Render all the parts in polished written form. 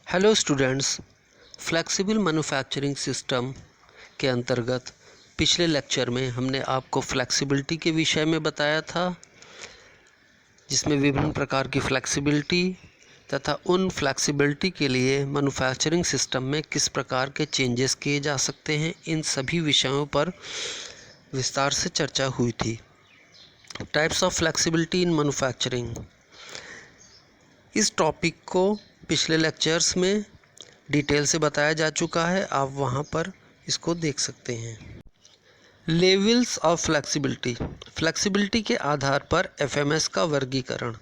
Hello students, flexible manufacturing system के अंतर्गत पिछले लेक्चर में हमने आपको फ्लेक्सिबिलिटी के विषय में बताया था, जिसमें विभिन्न प्रकार की फ्लेक्सिबिलिटी तथा उन फ्लेक्सिबिलिटी के लिए मैन्युफैक्चरिंग सिस्टम में किस प्रकार के चेंजेस किए जा सकते हैं, इन सभी विषयों पर विस्तार से चर्चा हुई थी। Types of flexibility in manufacturing, इस टॉपिक को पिछले लेक्चर्स में डिटेल से बताया जा चुका है, आप वहाँ पर इसको देख सकते हैं। लेवल्स ऑफ फ्लेक्सिबिलिटी, फ्लेक्सिबिलिटी के आधार पर एफएमएस का वर्गीकरण।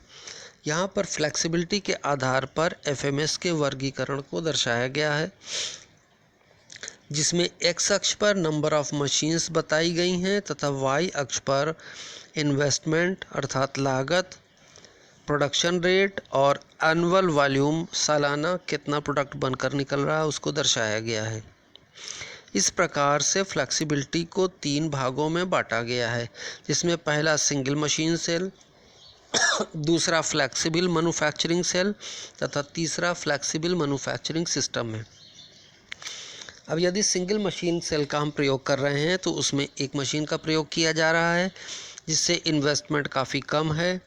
यहाँ पर फ्लेक्सिबिलिटी के आधार पर एफएमएस के वर्गीकरण को दर्शाया गया है, जिसमें एक्स अक्ष पर नंबर ऑफ मशीन्स बताई गई हैं तथा वाई अक्ष पर इन्वेस्टमेंट अर्थात लागत, प्रोडक्शन रेट और एनुअल वॉल्यूम सालाना कितना प्रोडक्ट बनकर निकल रहा है उसको दर्शाया गया है। इस प्रकार से फ्लेक्सिबिलिटी को 3 भागों में बांटा गया है, जिसमें पहला सिंगल मशीन सेल, दूसरा फ्लेक्सिबल मैन्युफैक्चरिंग सेल तथा तीसरा फ्लेक्सिबल मैन्युफैक्चरिंग सिस्टम है। अब यदि सिंगल मशीन सेल का हम प्रयोग कर रहे हैं तो उसमें एक मशीन का प्रयोग किया जा रहा है, जिससे इन्वेस्टमेंट काफ़ी कम है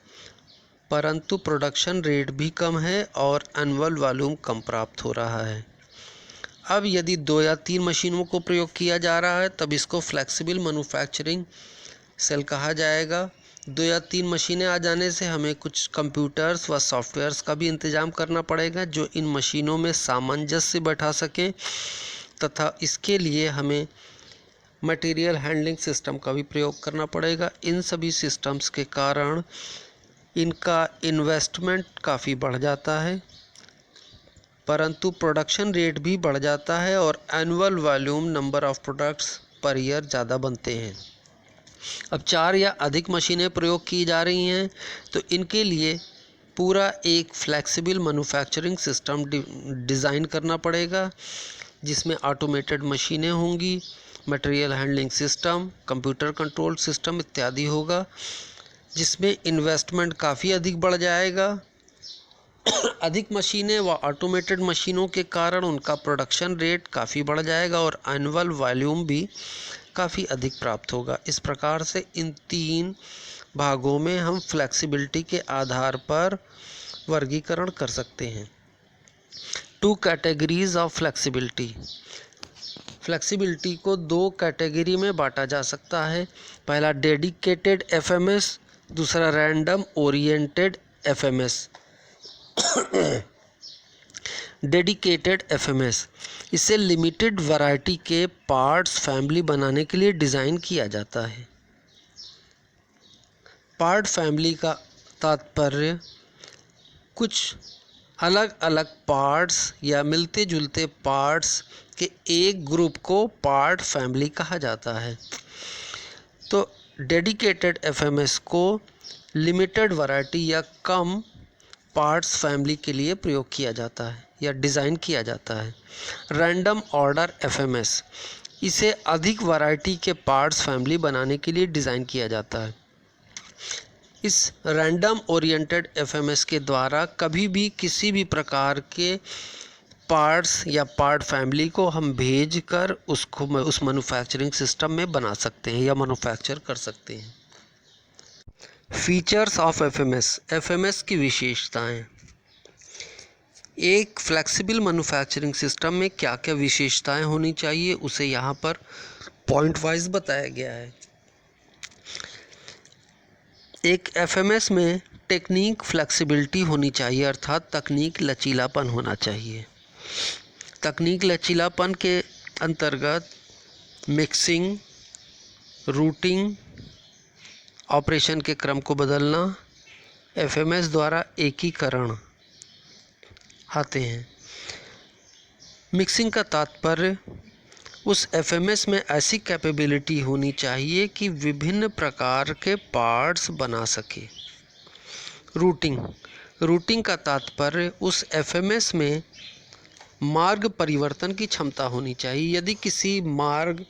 परंतु प्रोडक्शन रेट भी कम है और एनुअल वॉल्यूम कम प्राप्त हो रहा है। अब यदि 2 या 3 मशीनों को प्रयोग किया जा रहा है तब इसको फ्लेक्सिबल मैन्युफैक्चरिंग सेल कहा जाएगा। 2 या 3 मशीनें आ जाने से हमें कुछ कंप्यूटर्स व सॉफ्टवेयर्स का भी इंतज़ाम करना पड़ेगा जो इन मशीनों में सामंजस्य बैठा सकें, तथा इसके लिए हमें मटेरियल हैंडलिंग सिस्टम का भी प्रयोग करना पड़ेगा। इन सभी सिस्टम्स के कारण इनका इन्वेस्टमेंट काफ़ी बढ़ जाता है परंतु प्रोडक्शन रेट भी बढ़ जाता है और annual volume number of products per year ज़्यादा बनते हैं। अब 4 या अधिक मशीनें प्रयोग की जा रही हैं तो इनके लिए पूरा एक फ्लेक्सिबल मैन्युफैक्चरिंग सिस्टम डिज़ाइन करना पड़ेगा, जिसमें ऑटोमेटेड मशीनें होंगी, material handling system, computer control system इत्यादि होगा, जिसमें इन्वेस्टमेंट काफ़ी अधिक बढ़ जाएगा। अधिक मशीनें व ऑटोमेटेड मशीनों के कारण उनका प्रोडक्शन रेट काफ़ी बढ़ जाएगा और एनुअल वॉल्यूम भी काफ़ी अधिक प्राप्त होगा। इस प्रकार से इन 3 भागों में हम फ्लेक्सिबिलिटी के आधार पर वर्गीकरण कर सकते हैं। 2 कैटेगरीज ऑफ फ्लेक्सिबिलिटी, फ्लेक्सिबिलिटी को 2 कैटेगरी में बांटा जा सकता है। पहला डेडिकेटेड एफएमएस, दूसरा random oriented FMS. Dedicated FMS, इसे लिमिटेड वैरायटी के पार्ट्स फैमिली बनाने के लिए डिज़ाइन किया जाता है। पार्ट फैमिली का तात्पर्य कुछ अलग अलग पार्ट्स या मिलते जुलते पार्ट्स के एक ग्रुप को पार्ट फैमिली कहा जाता है। तो डेडिकेटेड एफएमएस को लिमिटेड वैरायटी या कम पार्ट्स फैमिली के लिए प्रयोग किया जाता है या डिज़ाइन किया जाता है। रैंडम ऑर्डर एफएमएस, इसे अधिक वैरायटी के पार्ट्स फैमिली बनाने के लिए डिज़ाइन किया जाता है। इस रैंडम ओरिएंटेड एफएमएस के द्वारा कभी भी किसी भी प्रकार के पार्ट्स या पार्ट फैमिली को हम भेजकर उसको उस मैन्युफैक्चरिंग सिस्टम में बना सकते हैं या मैन्युफैक्चर कर सकते हैं। फीचर्स ऑफ एफएमएस, एफएमएस की विशेषताएं। एक फ्लेक्सिबल मैन्युफैक्चरिंग सिस्टम में क्या क्या विशेषताएं होनी चाहिए उसे यहाँ पर पॉइंट वाइज बताया गया है। एक एफएमएस में टेक्निक फ्लेक्सिबिलिटी होनी चाहिए, अर्थात तकनीक लचीलापन होना चाहिए। तकनीक लचीलापन के अंतर्गत मिक्सिंग, रूटिंग, ऑपरेशन के क्रम को बदलना, एफएमएस द्वारा एकीकरण आते हैं। मिक्सिंग का तात्पर्य उस एफएमएस में ऐसी कैपेबिलिटी होनी चाहिए कि विभिन्न प्रकार के पार्ट्स बना सके। रूटिंग का तात्पर्य उस एफएमएस में मार्ग परिवर्तन की क्षमता होनी चाहिए। यदि किसी मार्ग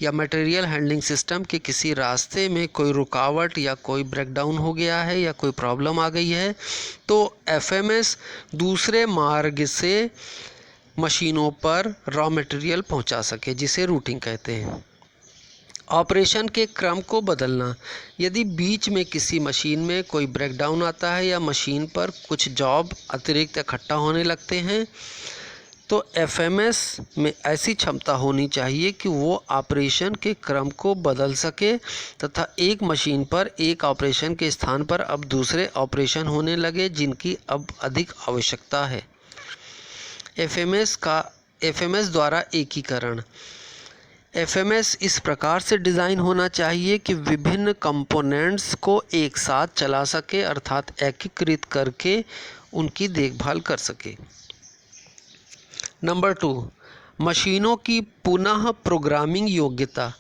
या मटेरियल हैंडलिंग सिस्टम के किसी रास्ते में कोई रुकावट या कोई ब्रेकडाउन हो गया है या कोई प्रॉब्लम आ गई है तो एफएमएस दूसरे मार्ग से मशीनों पर रॉ मटेरियल पहुंचा सके, जिसे रूटिंग कहते हैं। ऑपरेशन के क्रम को बदलना। यदि बीच में किसी मशीन में कोई ब्रेकडाउन आता है या मशीन पर कुछ जॉब अतिरिक्त इकट्ठा होने लगते हैं तो एफएमएस में ऐसी क्षमता होनी चाहिए कि वो ऑपरेशन के क्रम को बदल सके तथा एक मशीन पर एक ऑपरेशन के स्थान पर अब दूसरे ऑपरेशन होने लगे जिनकी अब अधिक आवश्यकता है। एफएमएस द्वारा एकीकरण। एफएमएस इस प्रकार से डिज़ाइन होना चाहिए कि विभिन्न कंपोनेंट्स को एक साथ चला सके, अर्थात एकीकृत करके उनकी देखभाल कर सके। नंबर 2, मशीनों की पुनः प्रोग्रामिंग योग्यता।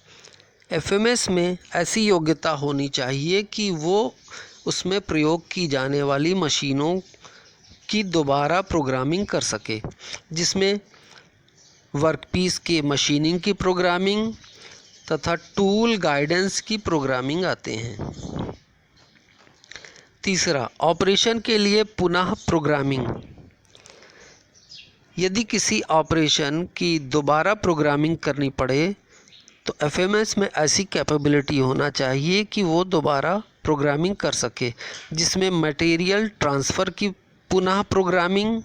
एफएमएस में ऐसी योग्यता होनी चाहिए कि वो उसमें प्रयोग की जाने वाली मशीनों की दोबारा प्रोग्रामिंग कर सके, जिसमें वर्कपीस के मशीनिंग की प्रोग्रामिंग तथा टूल गाइडेंस की प्रोग्रामिंग आते हैं। तीसरा, ऑपरेशन के लिए पुनः प्रोग्रामिंग। यदि किसी ऑपरेशन की दोबारा प्रोग्रामिंग करनी पड़े तो एफएमएस में ऐसी कैपेबिलिटी होना चाहिए कि वो दोबारा प्रोग्रामिंग कर सके, जिसमें मटेरियल ट्रांसफ़र की पुनः प्रोग्रामिंग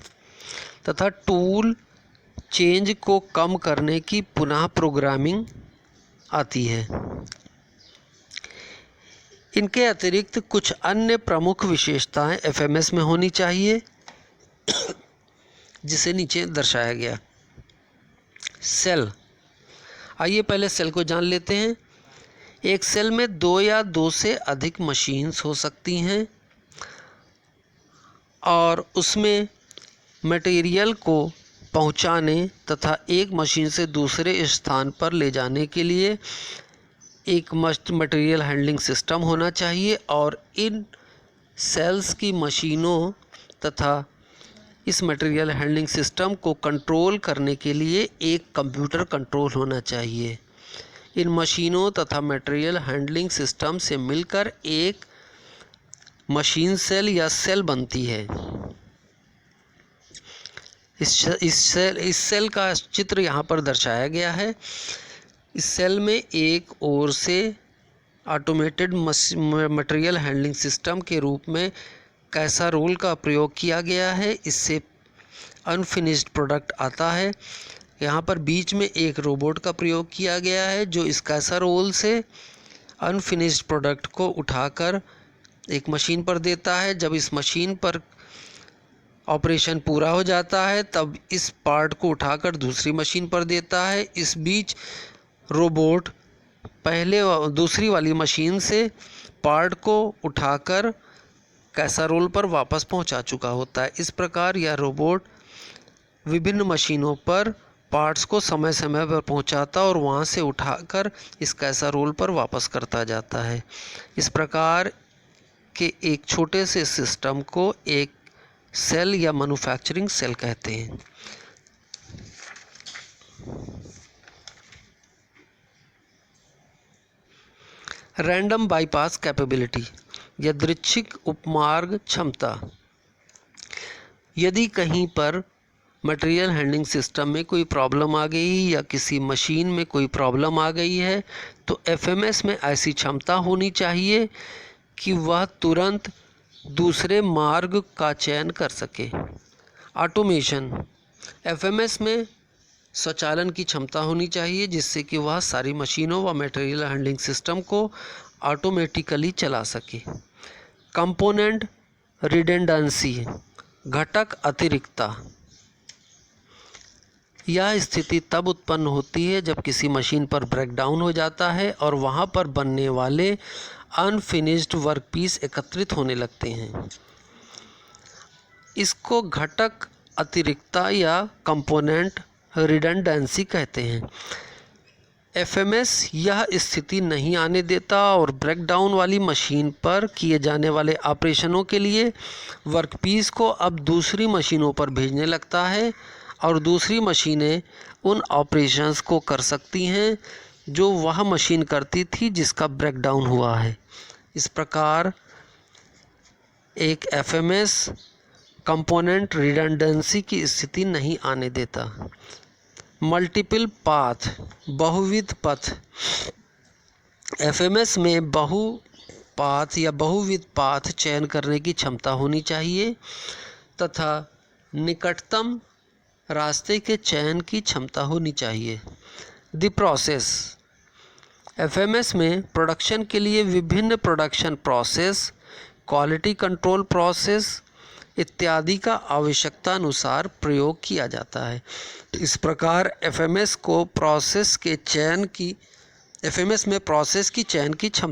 तथा टूल चेंज को कम करने की पुनः प्रोग्रामिंग आती है। इनके अतिरिक्त कुछ अन्य प्रमुख विशेषताएं एफएमएस में होनी चाहिए जिसे नीचे दर्शाया गया। सेल। आइए पहले सेल को जान लेते हैं। एक सेल में 2 या 2 से अधिक मशीन्स हो सकती हैं और उसमें मटेरियल को पहुंचाने तथा एक मशीन से दूसरे स्थान पर ले जाने के लिए एक मटेरियल हैंडलिंग सिस्टम होना चाहिए और इन सेल्स की मशीनों तथा इस मटेरियल हैंडलिंग सिस्टम को कंट्रोल करने के लिए एक कंप्यूटर कंट्रोल होना चाहिए। इन मशीनों तथा मटेरियल हैंडलिंग सिस्टम से मिलकर एक मशीन सेल या सेल बनती है। इस सेल का चित्र यहाँ पर दर्शाया गया है। इस सेल में एक ओर से ऑटोमेटेड मटेरियल हैंडलिंग सिस्टम के रूप में कैसारोल का प्रयोग किया गया है। इससे अनफिनिश्ड प्रोडक्ट आता है। यहाँ पर बीच में एक रोबोट का प्रयोग किया गया है जो इस कैसारोल से अनफिनिश्ड प्रोडक्ट को उठाकर एक मशीन पर देता है। जब इस मशीन पर ऑपरेशन पूरा हो जाता है तब इस पार्ट को उठाकर दूसरी मशीन पर देता है। इस बीच रोबोट दूसरी वाली मशीन से पार्ट को उठाकर कैसारोल पर वापस पहुंचा चुका होता है। इस प्रकार यह रोबोट विभिन्न मशीनों पर पार्ट्स को समय समय पर पहुंचाता और वहां से उठाकर इस कैसारोल पर वापस करता जाता है। इस प्रकार के एक छोटे से सिस्टम को एक सेल या मैन्युफैक्चरिंग सेल कहते हैं। रैंडम बाईपास कैपेबिलिटी, यादृच्छिक उपमार्ग क्षमता। यदि कहीं पर मटेरियल हैंडलिंग सिस्टम में कोई प्रॉब्लम आ गई या किसी मशीन में कोई प्रॉब्लम आ गई है तो एफएमएस में ऐसी क्षमता होनी चाहिए कि वह तुरंत दूसरे मार्ग का चयन कर सके। ऑटोमेशन। एफएमएस में स्वचालन की क्षमता होनी चाहिए जिससे कि वह सारी मशीनों व मटेरियल हैंडलिंग सिस्टम को ऑटोमेटिकली चला सके। कंपोनेंट रिडेंडेंसी, घटक अतिरिक्तता। यह स्थिति तब उत्पन्न होती है जब किसी मशीन पर ब्रेकडाउन हो जाता है और वहां पर बनने वाले अनफिनिश्ड वर्कपीस एकत्रित होने लगते हैं। इसको घटक अतिरिक्तता या कंपोनेंट रिडंडेंसी कहते हैं। एफएमएस यह स्थिति नहीं आने देता और ब्रेकडाउन वाली मशीन पर किए जाने वाले ऑपरेशनों के लिए वर्कपीस को अब दूसरी मशीनों पर भेजने लगता है और दूसरी मशीनें उन ऑपरेशंस को कर सकती हैं जो वह मशीन करती थी जिसका ब्रेकडाउन हुआ है। इस प्रकार एक एफएमएस कंपोनेंट रिडंडेंसी की स्थिति नहीं आने देता। मल्टीपल पाथ, बहुविध पथ। एफएमएस में बहुपाथ या बहुविध पाथ चयन करने की क्षमता होनी चाहिए तथा निकटतम रास्ते के चयन की क्षमता होनी चाहिए। The process. एफएमएस में प्रोडक्शन के लिए विभिन्न production process, quality control process इत्यादि का आवश्यकता अनुसार प्रयोग किया जाता है। इस प्रकार एफएमएस में प्रोसेस की चयन की क्षमता